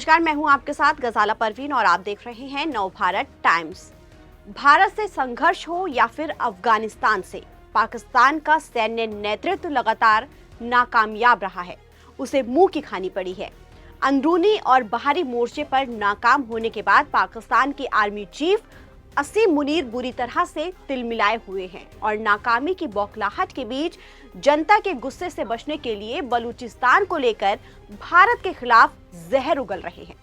नमस्कार, मैं हूं आपके साथ गजाला परवीन और आप देख रहे हैं नवभारत टाइम्स। भारत से संघर्ष हो या फिर अफगानिस्तान से, पाकिस्तान का सैन्य नेतृत्व लगातार नाकामयाब रहा है। उसे मुंह की खानी पड़ी है। अंदरूनी और बाहरी मोर्चे पर नाकाम होने के बाद पाकिस्तान के आर्मी चीफ असीम मुनीर बुरी तरह से तिलमिलाए हुए हैं और नाकामी की बौखलाहट के बीच जनता के गुस्से से बचने के लिए बलूचिस्तान को लेकर भारत के खिलाफ जहर उगल रहे हैं।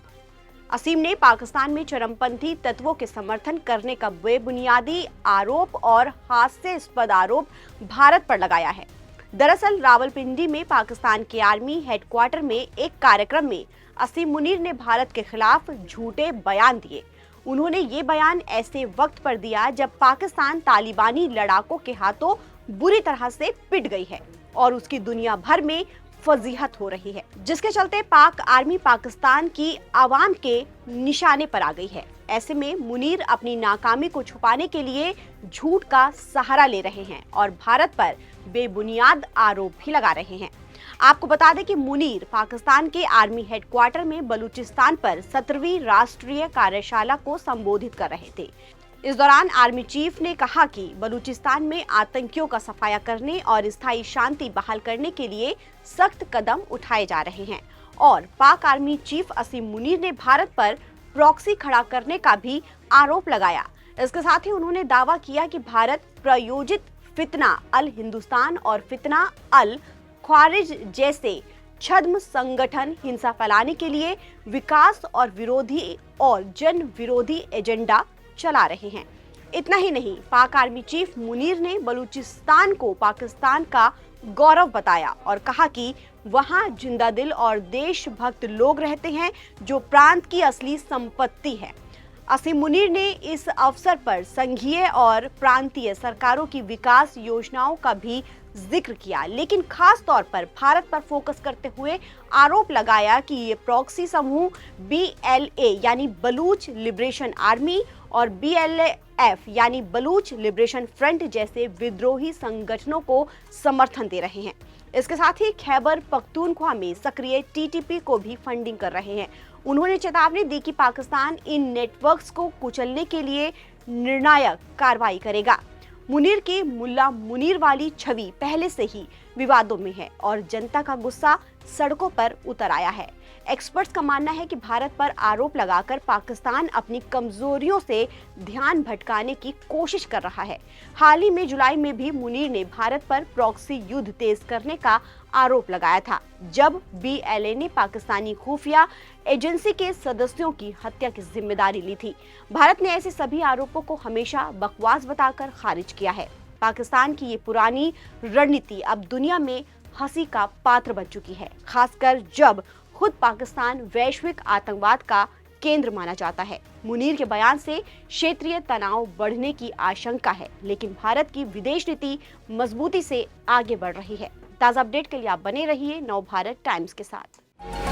असीम ने पाकिस्तान में चरमपंथी तत्वों के समर्थन करने का बेबुनियादी आरोप और हास्यास्पद आरोप भारत पर लगाया है। दरअसल रावलपिंडी में पाकिस्तान के आर्मी हेडक्वार्टर में एक कार्यक्रम में असीम मुनीर ने भारत के खिलाफ झूठे बयान दिए। उन्होंने ये बयान ऐसे वक्त पर दिया जब पाकिस्तान तालिबानी लड़ाकों के हाथों बुरी तरह से पिट गई है और उसकी दुनिया भर में फजीहत हो रही है, जिसके चलते पाक आर्मी पाकिस्तान की आवाम के निशाने पर आ गई है। ऐसे में मुनीर अपनी नाकामी को छुपाने के लिए झूठ का सहारा ले रहे हैं और भारत पर बेबुनियाद आरोप भी लगा रहे हैं। आपको बता दें कि मुनीर पाकिस्तान के आर्मी हेडक्वार्टर में बलूचिस्तान पर 17वीं राष्ट्रीय कार्यशाला को संबोधित कर रहे थे। इस दौरान आर्मी चीफ ने कहा कि बलूचिस्तान में आतंकियों का सफाया करने और स्थायी शांति बहाल करने के लिए सख्त कदम उठाए जा रहे हैं और पाक आर्मी चीफ असीम मुनीर ने भारत पर प्रॉक्सी खड़ा करने का भी आरोप लगाया। इसके साथ ही उन्होंने दावा किया कि भारत प्रायोजित फितना अल हिंदुस्तान और फितना अल ख्वारिज जैसे छद्म संगठन हिंसा फैलाने के लिए विकास और विरोधी और जन विरोधी एजेंडा चला रहे हैं। इतना ही नहीं, पाक आर्मी चीफ मुनीर ने बलूचिस्तान को पाकिस्तान का गौरव बताया और कहा कि वहां जिंदा दिल और देशभक्त लोग रहते हैं जो प्रांत की असली संपत्ति है। असीम मुनीर ने इस अवसर पर संघीय और प्रांतीय सरकारों की विकास योजनाओं का भी जिक्र किया, लेकिन खास तौर पर भारत पर फोकस करते हुए आरोप लगाया कि ये प्रॉक्सी समूह BLA यानी बलूच लिबरेशन आर्मी और BLF यानी बलूच लिबरेशन फ्रंट जैसे विद्रोही संगठनों को समर्थन दे रहे हैं। इसके साथ ही खैबर पख्तूनख्वा में सक्रिय TTP को भी फंडिंग कर रहे हैं। उन्होंने चेतावनी दी कि पाकिस्तान इन नेटवर्क्स को कुचलने के लिए निर्णायक कार्रवाई करेगा। मुनीर की मुल्ला मुनीर वाली छवि पहले से ही विवादों में है और जनता का गुस्सा सड़कों पर उतर आया है। एक्सपर्ट्स का मानना है कि भारत पर आरोप लगाकर पाकिस्तान अपनी कमजोरियों से ध्यान भटकाने की कोशिश कर रहा है। हाल ही में जुलाई में भी मुनीर ने भारत पर प्रॉक्सी युद्ध तेज करने का आरोप लगाया था, जब BLA ने पाकिस्तानी खुफिया एजेंसी के सदस्यों की हत्या की जिम्मेदारी ली थी। भारत ने ऐसे सभी आरोपों को हमेशा बकवास बताकर खारिज किया है। पाकिस्तान की ये पुरानी रणनीति अब दुनिया में हंसी का पात्र बन चुकी है, खासकर जब खुद पाकिस्तान वैश्विक आतंकवाद का केंद्र माना जाता है। मुनीर के बयान से क्षेत्रीय तनाव बढ़ने की आशंका है, लेकिन भारत की विदेश नीति मजबूती से आगे बढ़ रही है। ताज़ा अपडेट के लिए आप बने रहिए नवभारत टाइम्स के साथ।